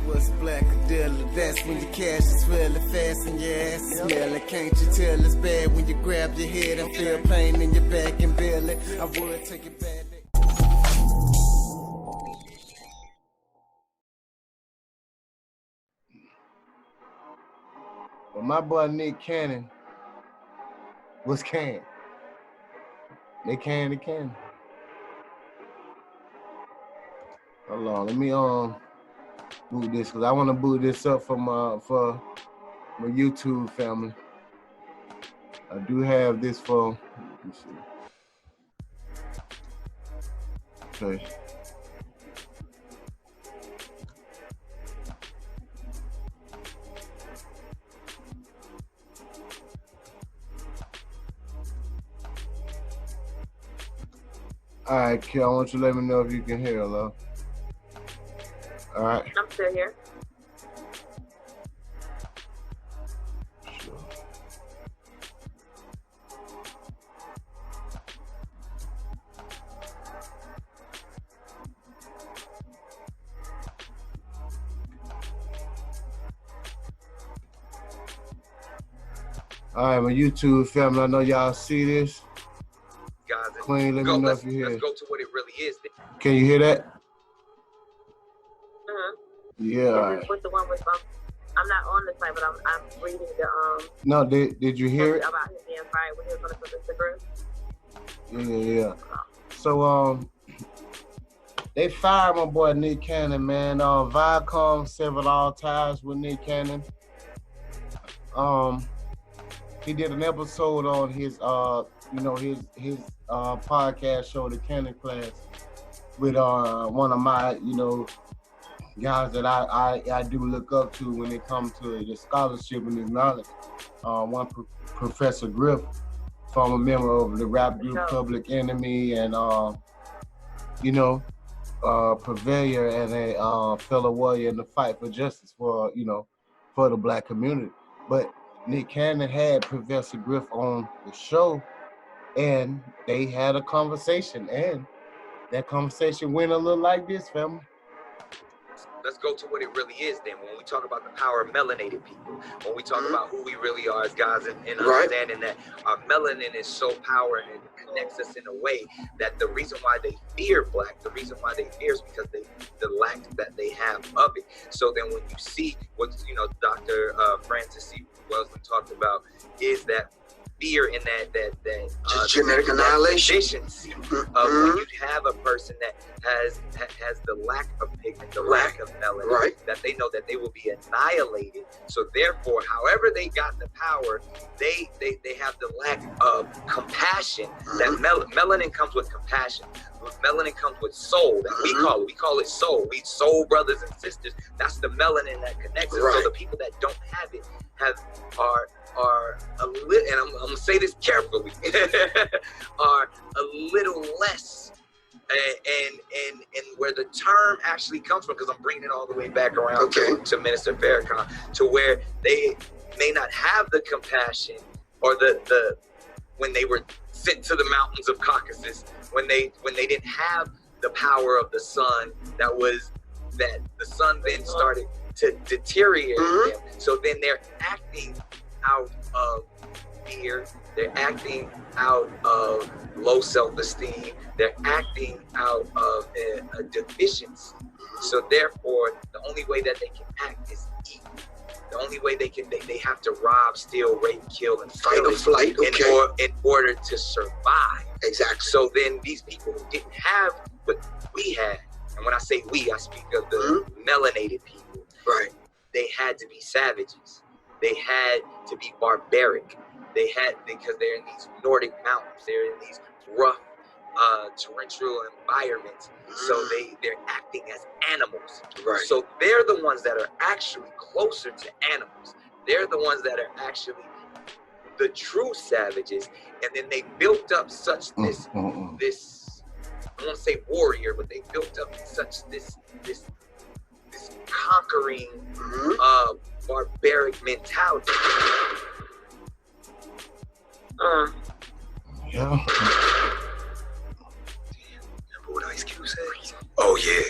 what's Blackadelic? That's when your cash is really fast and your ass is smelling. Can't you tell it's bad when you grab your head and feel pain in your back and belly? I would take it back. Well, my boy Nick Cannon was canned. They canned the cannon. Hold on, let me boot this because I want to boot this up for my YouTube family. I do have this for. Let me see. Okay. All right, Kel, I want you to let me know if you can hear, love. All right. I'm still here. Sure. All right, my YouTube family, I know y'all see this. Guys, Queen, let me know if you hear. Let's go to what it really is. Can you hear that? Mm-hmm. Yeah. This All right. is with the one with I'm not on the site, but I'm reading the No, did you hear it? about him being fired when he was going to put the group. Yeah. So they fired my boy Nick Cannon, man. Viacom severed all ties with Nick Cannon. He did an episode on his his podcast show, The Cannon Class, with one of my guys that I do look up to when it comes to the scholarship and his knowledge. Professor Griff, former member of the rap group Public Enemy, and purveyor and a fellow warrior in the fight for justice for the Black community. But Nick Cannon had Professor Griff on the show, and they had a conversation, and that conversation went a little like this, family. Let's go to what it really is then. When we talk about the power of melanated people, when we talk about who we really are as guys, and understanding that our melanin is so powerful and it connects us in a way that the reason why they fear Black, the reason why they fear is because the lack that they have of it. So then when you see what Dr. Francis C. Wellesley talked about is that fear in that genetic annihilation. Deficiency of when you have a person that has the lack of pigment, the lack of melanin, that they know that they will be annihilated. So therefore, however they got the power, they have the lack of compassion. That melanin comes with compassion. Melanin comes with soul. That we call it soul. We soul brothers and sisters. That's the melanin that connects us. So the people that don't have it are a little, and I'm gonna say this carefully, are a little less, and where the term actually comes from, because I'm bringing it all the way back around to Minister Farrakhan, to where they may not have the compassion or the when they were sent to the mountains of Caucasus, when they didn't have the power of the sun, that the sun then started to deteriorate them. So then they're acting out of fear, they're acting out of low self-esteem, they're acting out of a deficiency. So therefore, the only way that they can act is eat. The only way they have to rob, steal, rape, kill, and fight or flight, in order to survive. Exactly. So then these people who didn't have what we had, and when I say we, I speak of the melanated people. Right. They had to be savages. They had to be barbaric. Because they're in these Nordic mountains. They're in these rough, torrential environments. So they're acting as animals. Right. So they're the ones that are actually closer to animals. They're the ones that are actually the true savages. And then they built up such this I don't want to say warrior, but they built up such this conquering barbaric mentality. Yeah. Damn, remember what Ice Cube said? Oh yeah.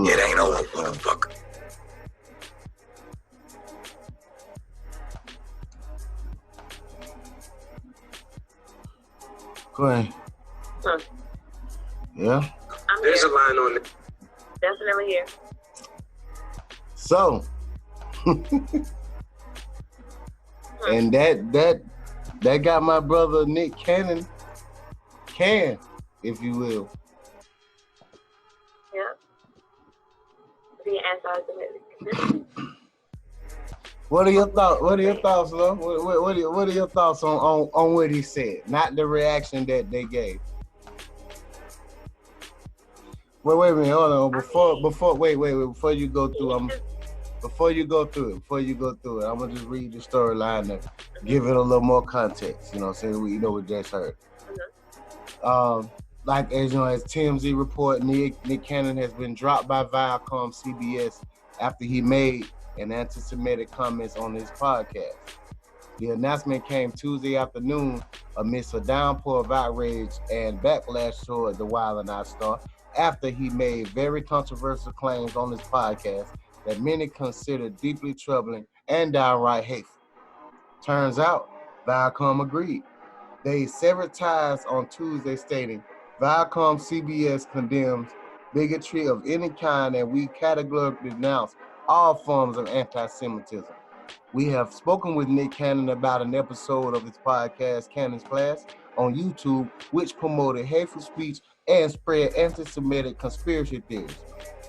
Yeah, it ain't over, motherfucker. Queen. Huh. Yeah. There's a line on it. Definitely here. So, and that got my brother Nick Cannon, if you will. Yeah. Being anti-Semitic. What are your thoughts? What are your thoughts, Lo? What are your thoughts on what he said? Not the reaction that they gave. Wait a minute, hold on. Before you go through, before you go through it, I'm gonna just read the storyline and give it a little more context. You know, saying we just heard. Like as TMZ report, Nick Cannon has been dropped by Viacom CBS after he made an anti-Semitic comments on his podcast. The announcement came Tuesday afternoon amidst a downpour of outrage and backlash toward the Wild 'N Out star after he made very controversial claims on his podcast that many consider deeply troubling and downright hateful. Turns out, Viacom agreed. They severed ties on Tuesday, stating, Viacom CBS condemns bigotry of any kind and we categorically denounce all forms of anti-Semitism. We have spoken with Nick Cannon about an episode of his podcast, Cannon's Class, on YouTube, which promoted hateful speech and spread anti-Semitic conspiracy theories.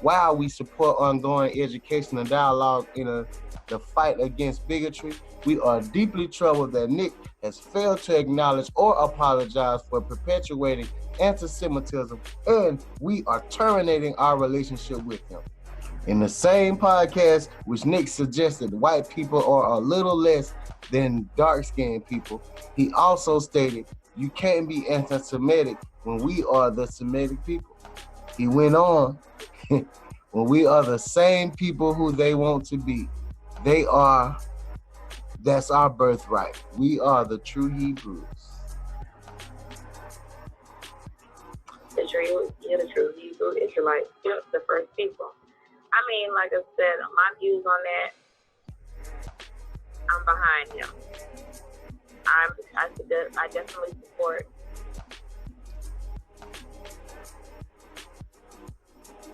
While we support ongoing education and dialogue in the fight against bigotry, we are deeply troubled that Nick has failed to acknowledge or apologize for perpetuating anti-Semitism, and we are terminating our relationship with him. In the same podcast, which Nick suggested white people are a little less than dark-skinned people, he also stated, you can't be anti-Semitic when we are the Semitic people. He went on, when we are the same people who they want to be. That's our birthright. We are the true Hebrews. The true Hebrew Israelites, the first people. I mean, like I said, my views on that, I'm behind him. I definitely support,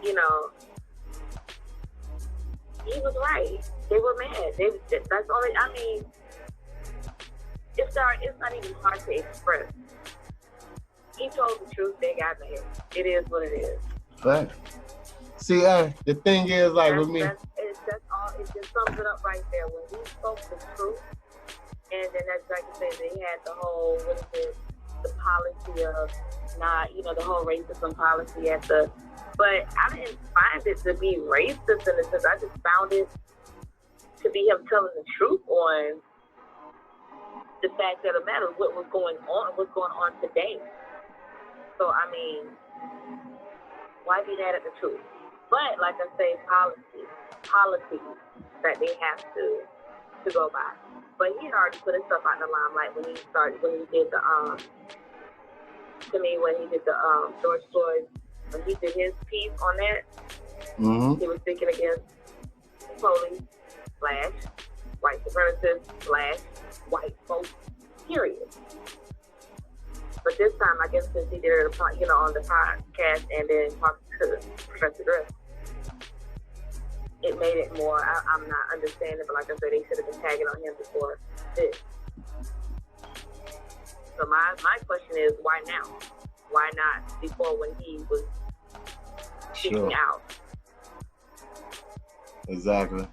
he was right. They were mad. That's only, I mean, it's not even hard to express. He told the truth, they got mad. It is what it is. Right. See, the thing is, like with me, that's all. It just sums it up right there. When he spoke the truth, and then that's like I said, they had the whole the policy of not, the whole racism policy but I didn't find it to be racist in a sense. I just found it to be him telling the truth on the fact of the matter, what's going on today. So I mean, why be mad at the truth? But like I say, policies that they have to go by. But he had already put himself out in the limelight when he did the George Floyd, when he did his piece on that. He was speaking against police / white supremacists / white folks, period. But this time, I guess since he did it, on the podcast and then talking to Professor Griff, it made it more, I'm not understanding, but like I said, they should have been tagging on him before this. So my question is, why now? Why not before when he was speaking out? Exactly.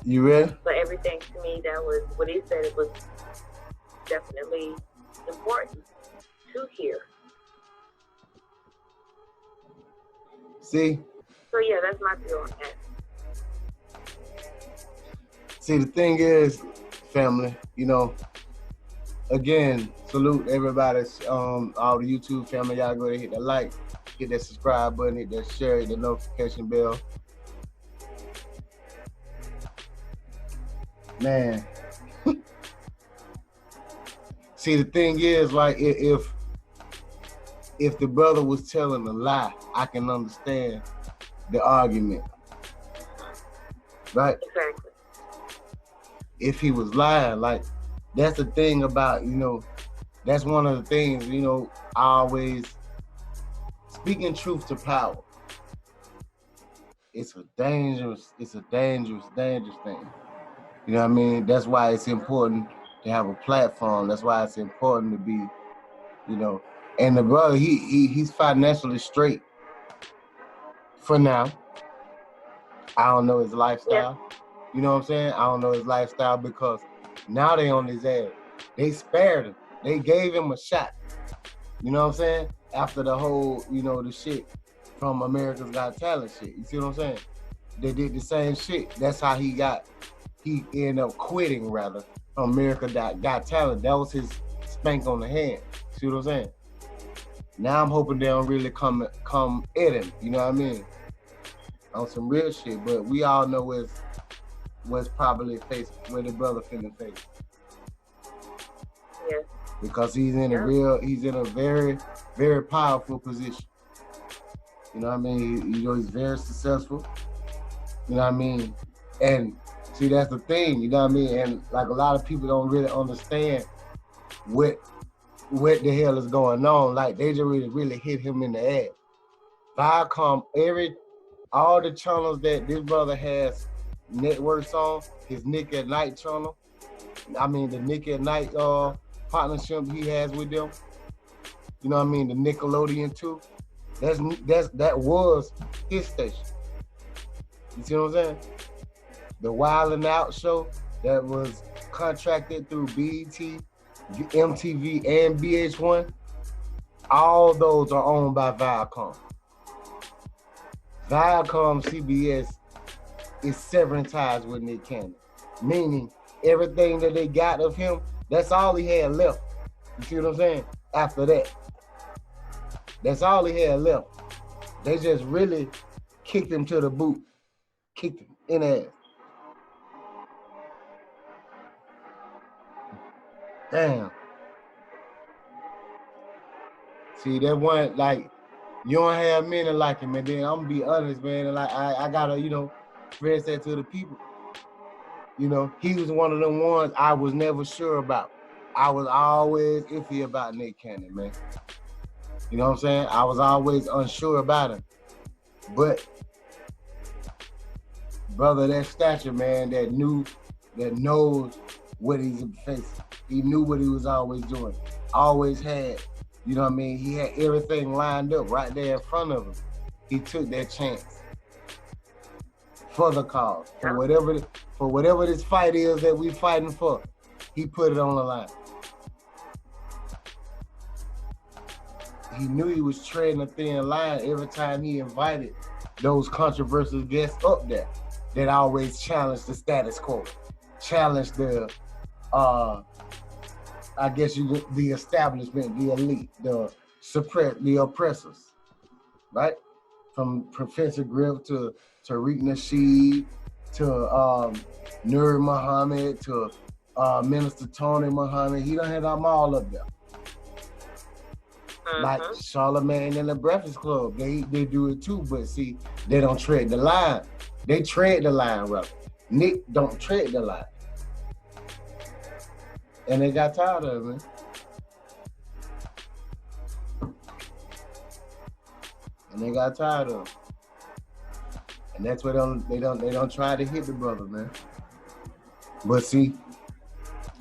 You ready? But everything to me, that was what he said, it was definitely important to hear. See? So yeah, that's my view on that. See, the thing is, family, again, salute everybody, all the YouTube family. Y'all go ahead and hit that like, hit that subscribe button, hit that share, hit the notification bell. Man. See, the thing is, like, if the brother was telling a lie, I can understand the argument. Right? Exactly. If he was lying, like that's the thing about, that's one of the things, I always, speaking truth to power. It's a dangerous thing. You know what I mean? That's why it's important to have a platform. That's why it's important to be, and the brother, he's financially straight for now. I don't know his lifestyle. Yeah. You know what I'm saying? I don't know his lifestyle because now they on his ass. They spared him. They gave him a shot. You know what I'm saying? After the whole, the shit from America's Got Talent shit. You see what I'm saying? They did the same shit. That's how he ended up quitting, rather, from America Got Talent. That was his spank on the hand. See what I'm saying? Now I'm hoping they don't really come at him. You know what I mean? On some real shit. But we all know what's probably where the brother finna face. Yeah. Because he's in a very, very powerful position. You know what I mean? He's very successful. You know what I mean? And see, that's the thing, you know what I mean? And like a lot of people don't really understand what the hell is going on. Like they just really hit him in the ass. Viacom, all the channels that this brother has networks on, his Nick at Night channel, I mean the Nick at Night partnership he has with them, you know what I mean, the Nickelodeon too, that was his station. You see what I'm saying? The Wild 'N Out show that was contracted through BET, MTV, and VH1, all those are owned by Viacom. Viacom CBS is severing ties with Nick Cannon, meaning everything that they got of him, that's all he had left. You see what I'm saying? After that, that's all he had left. They just really kicked him to the boot, kicked him in the ass. Damn. See, that one, like, you don't have many like him, and then I'm gonna be honest, man, and like I gotta, Fred said to the people, he was one of them ones I was never sure about. I was always iffy about Nick Cannon, man. You know what I'm saying? I was always unsure about him. But brother, that stature, man, that knows what he's facing. He knew what he was always doing. Always had, you know what I mean? He had everything lined up right there in front of him. He took that chance for the cause. For whatever this fight is that we fighting for, he put it on the line. He knew he was treading a thin line every time he invited those controversial guests up there that always challenged the status quo, challenged the, the establishment, the elite, the oppressors, right? From Professor Griff to Tariq Nasheed to Nur Muhammad to Minister Tony Muhammad. He done had them all up there. Like Charlamagne and the Breakfast Club, they do it too, but see, they don't tread the line. They tread the line, rather. Nick don't tread the line. And they got tired of it, man. And they got tired of it. And that's why they don't try to hit the brother, man. But see,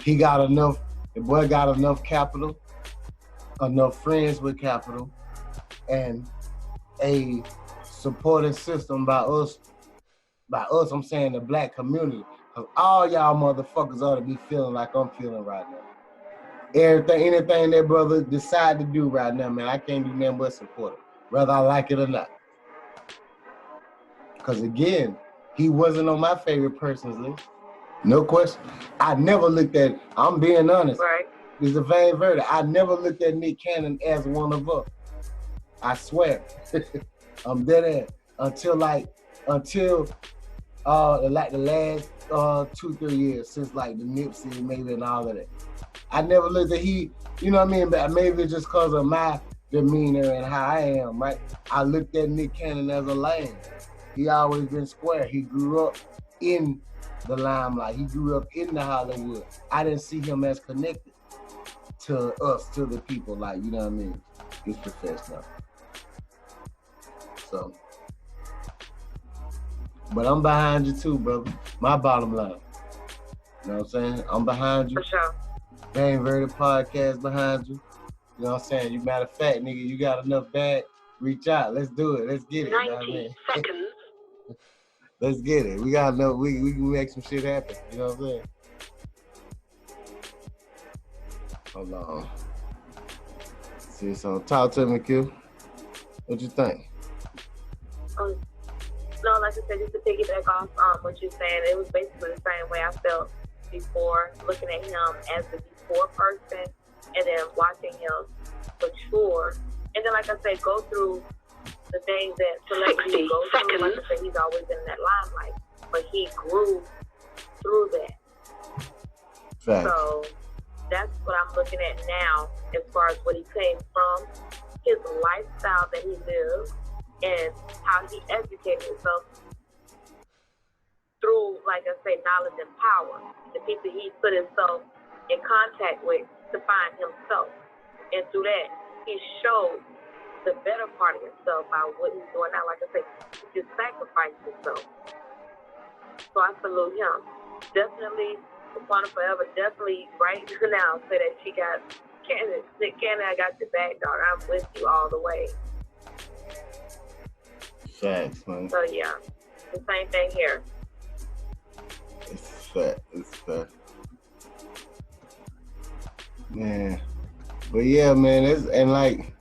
the boy got enough capital, enough friends with capital, and a supporting system by us, I'm saying the black community. Cause all y'all motherfuckers ought to be feeling like I'm feeling right now. Anything that brother decide to do right now, man, I can't do nothing but support it, whether I like it or not. Cause again, he wasn't on my favorite person's list. No question. I never looked at, I'm being honest. Right. It's a vain verdict. I never looked at Nick Cannon as one of us. I swear. I'm dead ass. Until the last 2-3 years since like the Nipsey maybe and all of that. I never looked at you know what I mean? But maybe just because of my demeanor and how I am, right? I looked at Nick Cannon as a lame. He always been square. He grew up in the limelight. He grew up in the Hollywood. I didn't see him as connected to us, to the people, like, you know what I mean? He's professional. So, but I'm behind you too, brother. My bottom line. You know what I'm saying? I'm behind you. For sure. Dang Verdi podcast behind you. You know what I'm saying? You matter of fact, nigga, you got enough bag, reach out. Let's do it. Let's get it. 90 you know what I mean? seconds. Let's get it. We got enough. We can make some shit happen. You know what I'm saying? Hold on. See, so talk to me, Q. What you think? No, like I said, just to piggyback off what you're saying, it was basically the same way I felt before, looking at him as the before person, and then watching him mature, and then, like I said, go through the things that celebrities go through. Like I said, he's always in that limelight, but he grew through that. Facts. So that's what I'm looking at now, as far as what he came from, his lifestyle that he lived, and how he educated himself through, like I say, knowledge and power. The people he put himself in contact with to find himself. And through that, he showed the better part of himself by what he's doing now. Like I say, he just sacrificed himself. So I salute him. Definitely, Miquanna Forever, definitely right now say that she got Canada, I got your back, dog. I'm with you all the way. Facts, man. So yeah, the same thing here. It's fact. It's fact. Man. But yeah, man, and like,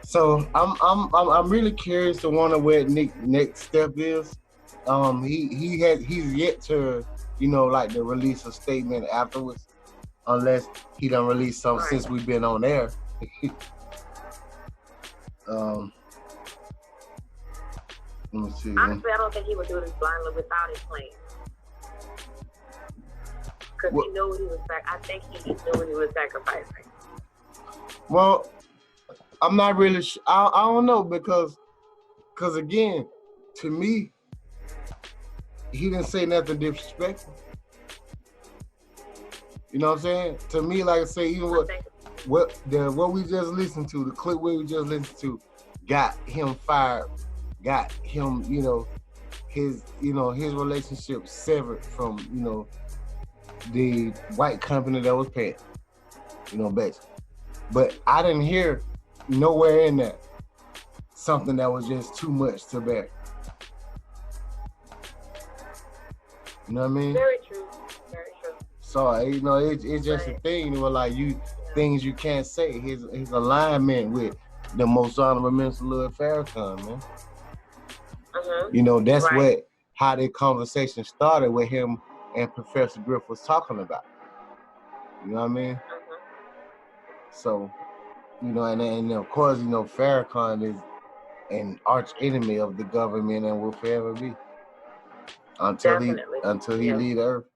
so I'm really curious to wonder where Nick's next step is. He's yet to, you know, like, to release a statement afterwards, unless he done released something Right. since we've been on air. Let me see. Honestly, I don't think he would do this blindly without his plan. Because he knew what he was. I think he knew what he was sacrificing. Well, I'm not really sure. I don't know, because again, to me, he didn't say nothing disrespectful. You know what I'm saying? To me, like I say, even what we just listened to, the clip we just listened to, got him fired, got him, you know, his relationship severed from, you know, the white company that was paying, you know, basically. But I didn't hear nowhere in that something that was just too much to bear. You know what I mean? Very true. Very true. So, you know, it's just a thing. It was like things you can't say. His alignment with the most honorable Minister Louis Farrakhan, man. You know, that's how the conversation started with him and Professor Griff was talking about. You know what I mean? So, you know, and of course, you know, Farrakhan is an arch enemy of the government and will forever be until he leave the earth.